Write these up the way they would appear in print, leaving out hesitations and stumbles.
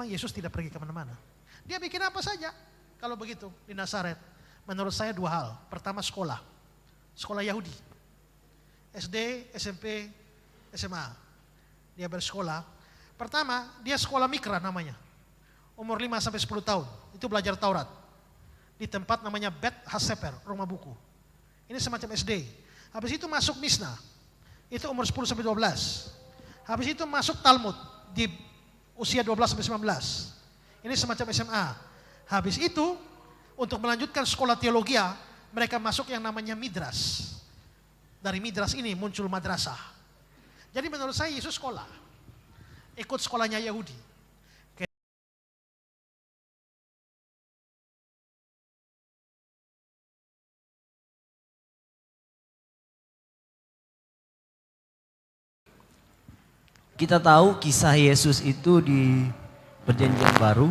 memang Yesus tidak pergi kemana-mana. Dia bikin apa saja kalau begitu di Nazaret. Menurut saya dua hal. Pertama sekolah Yahudi. SD, SMP, SMA. Dia bersekolah. Pertama dia sekolah mikra namanya. Umur 5-10 tahun. Itu belajar Taurat. Di tempat namanya Bet Haseper, rumah buku. Ini semacam SD. Habis itu masuk Misna. Itu umur 10-12. Habis itu masuk Talmud di usia 12-19. Ini semacam SMA. Habis itu untuk melanjutkan sekolah teologia, mereka masuk yang namanya Midras. Dari Midras ini muncul madrasah. Jadi menurut saya Yesus sekolah. Ikut sekolahnya Yahudi. Kita tahu kisah Yesus itu di Perjanjian Baru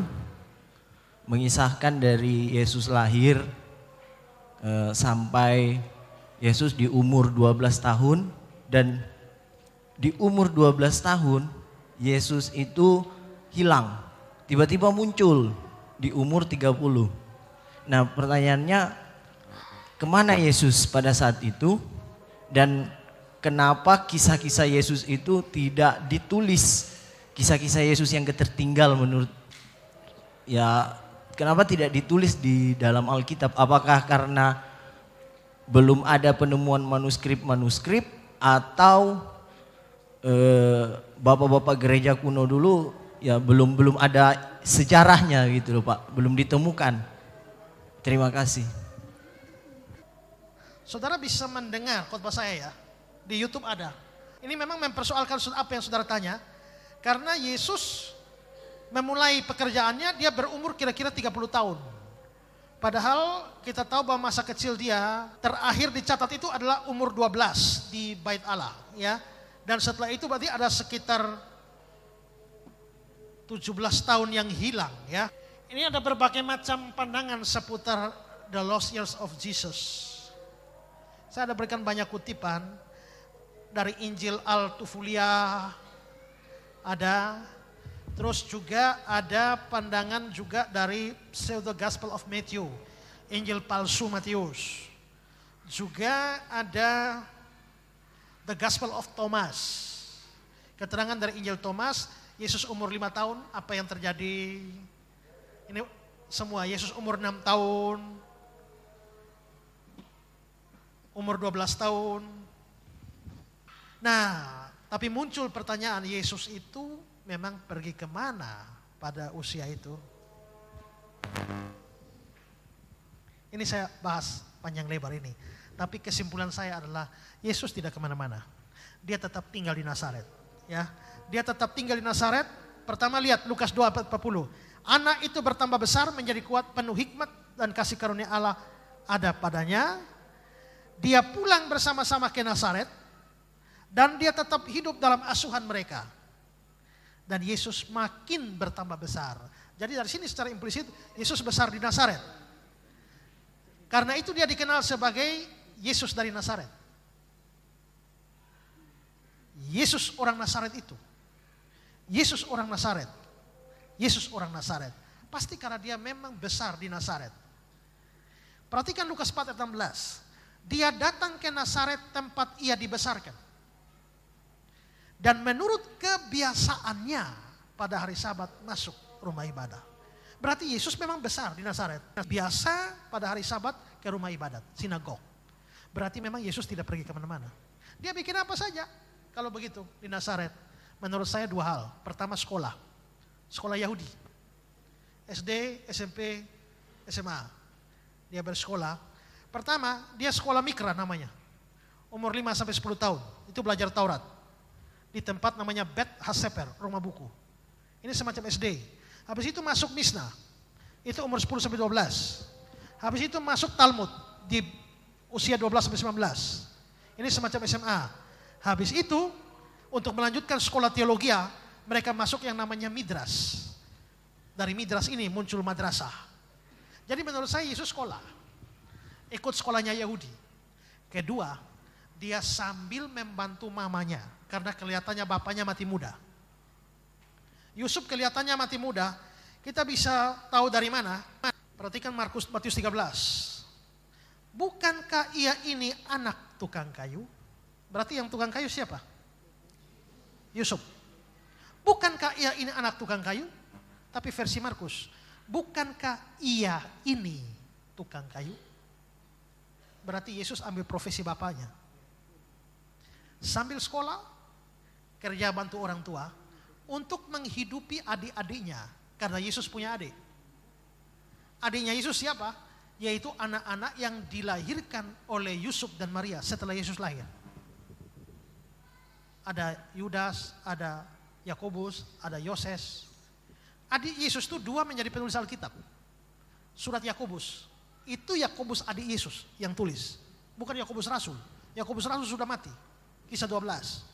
mengisahkan dari Yesus lahir sampai Yesus di umur 12 tahun, dan di umur 12 tahun Yesus itu hilang, tiba-tiba muncul di umur 30. Nah pertanyaannya, kemana Yesus pada saat itu, dan kenapa kisah-kisah Yesus itu tidak ditulis, kisah-kisah Yesus yang ketertinggal menurut, kenapa tidak ditulis di dalam Alkitab? Apakah karena belum ada penemuan manuskrip atau bapak-bapak gereja kuno dulu belum ada sejarahnya gitu loh Pak, belum ditemukan. Terima kasih. Saudara bisa mendengar khotbah saya ya. Di YouTube ada. Ini memang mempersoalkan apa yang saudara tanya. Karena Yesus memulai pekerjaannya dia berumur kira-kira 30 tahun. Padahal kita tahu bahwa masa kecil dia terakhir dicatat itu adalah umur 12 di Bait Allah. Ya. Dan setelah itu berarti ada sekitar 17 tahun yang hilang. Ya. Ini ada berbagai macam pandangan seputar the lost years of Jesus. Saya ada berikan banyak kutipan. Dari Injil Al-Tufulia ada, terus juga ada pandangan juga dari Pseudo Gospel of Matthew, Injil palsu Matius. Juga ada The Gospel of Thomas, keterangan dari Injil Thomas, Yesus umur 5 tahun, apa yang terjadi? Ini semua, Yesus umur 6 tahun, umur 12 tahun. Nah, tapi muncul pertanyaan, Yesus itu memang pergi kemana pada usia itu? Ini saya bahas panjang lebar ini. Tapi kesimpulan saya adalah Yesus tidak kemana-mana. Dia tetap tinggal di Nazaret. Ya, dia tetap tinggal di Nazaret. Pertama lihat Lukas 2:40. Anak itu bertambah besar menjadi kuat, penuh hikmat dan kasih karunia Allah ada padanya. Dia pulang bersama-sama ke Nazaret. Dan dia tetap hidup dalam asuhan mereka. Dan Yesus makin bertambah besar. Jadi dari sini secara implisit Yesus besar di Nazaret. Karena itu dia dikenal sebagai Yesus dari Nazaret. Yesus orang Nazaret itu. Yesus orang Nazaret. Yesus orang Nazaret. Pasti karena dia memang besar di Nazaret. Perhatikan Lukas 4:16. Dia datang ke Nazaret tempat ia dibesarkan. Dan menurut kebiasaannya pada hari Sabat masuk rumah ibadah. Berarti Yesus memang besar di Nazaret. Biasa pada hari Sabat ke rumah ibadat, sinagog. Berarti memang Yesus tidak pergi kemana-mana. Dia bikin apa saja kalau begitu di Nazaret. Menurut saya dua hal. Pertama sekolah Yahudi. SD, SMP, SMA. Dia bersekolah. Pertama dia sekolah mikra namanya. Umur 5-10 tahun. Itu belajar Taurat. Di tempat namanya Bet Haseper, rumah buku. Ini semacam SD. Habis itu masuk Misna. Itu umur 10-12. Habis itu masuk Talmud di usia 12-19. Ini semacam SMA. Habis itu untuk melanjutkan sekolah teologia, mereka masuk yang namanya Midras. Dari Midras ini muncul madrasah. Jadi menurut saya Yesus sekolah. Ikut sekolahnya Yahudi. Kedua, dia sambil membantu mamanya. Karena kelihatannya bapaknya mati muda. Yusuf kelihatannya mati muda. Kita bisa tahu dari mana? Perhatikan Matius 13. Bukankah ia ini anak tukang kayu? Berarti yang tukang kayu siapa? Yusuf. Bukankah ia ini anak tukang kayu? Tapi versi Markus, bukankah ia ini tukang kayu? Berarti Yesus ambil profesi bapaknya. Sambil sekolah, kerja bantu orang tua untuk menghidupi adik-adiknya. Karena Yesus punya adik. Adiknya Yesus siapa? Yaitu anak-anak yang dilahirkan oleh Yusuf dan Maria setelah Yesus lahir. Ada Yudas, ada Yakobus, ada Yoses. Adik Yesus itu dua menjadi penulis Alkitab. Surat Yakobus, itu Yakobus adik Yesus yang tulis. Bukan Yakobus Rasul. Yakobus Rasul sudah mati. Kisah 12.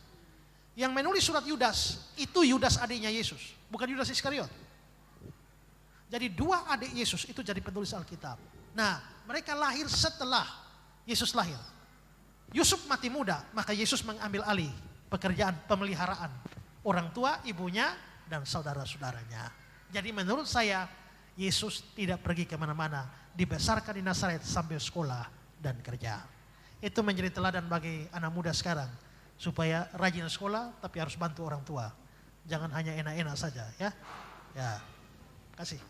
Yang menulis surat Yudas, itu Yudas adiknya Yesus. Bukan Yudas Iskariot. Jadi dua adik Yesus itu jadi penulis Alkitab. Nah, mereka lahir setelah Yesus lahir. Yusuf mati muda, maka Yesus mengambil alih pekerjaan pemeliharaan orang tua, ibunya, dan saudara-saudaranya. Jadi menurut saya, Yesus tidak pergi kemana-mana, dibesarkan di Nazaret sambil sekolah dan kerja. Itu menjadi teladan bagi anak muda sekarang, supaya rajin sekolah tapi harus bantu orang tua. Jangan hanya enak-enak saja, ya. Ya, kasih.